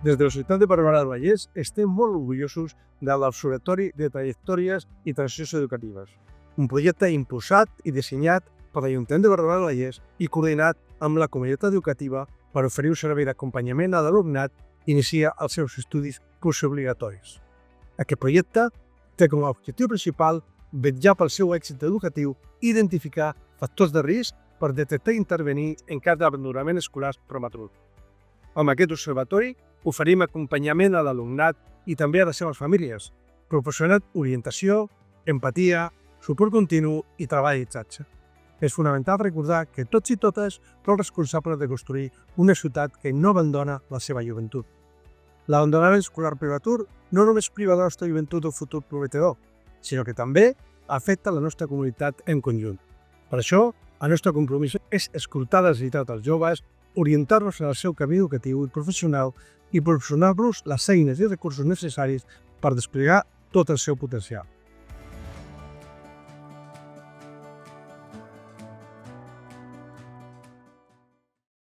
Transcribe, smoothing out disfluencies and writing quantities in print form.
Des de la Societat de Barberà del Vallès estem molt orgullosos de l'Observatori de Trajectòries i Transicions Educatives, un projecte impulsat i dissenyat per l'Ajuntament de Barberà del Vallès i coordinat amb la comunitat educativa per oferir un servei d'acompanyament a l'alumnat i iniciar els seus estudis postobligatoris. Aquest projecte té com a objectiu principal vetllar pel seu èxit educatiu i identificar factors de risc per detectar i intervenir en cas d'abandonament escolar prematur. Amb aquest observatori oferim acompanyament a l'alumnat i també a les seves famílies, proporcionant orientació, empatia, suport continu i treball-atge. És fonamental recordar que tots i totes som responsables de construir una ciutat que no abandona la seva joventut. L'abandonament escolar prematur no només priva la nostra joventut d'un futur prometedor, sinó que també afecta la nostra comunitat en conjunt. Per això, el nostre compromís és escoltar les necessitats dels joves, orientar-los en el seu camí educatiu i professional i proporcionar-los les eines i recursos necessaris per desplegar tot el seu potencial.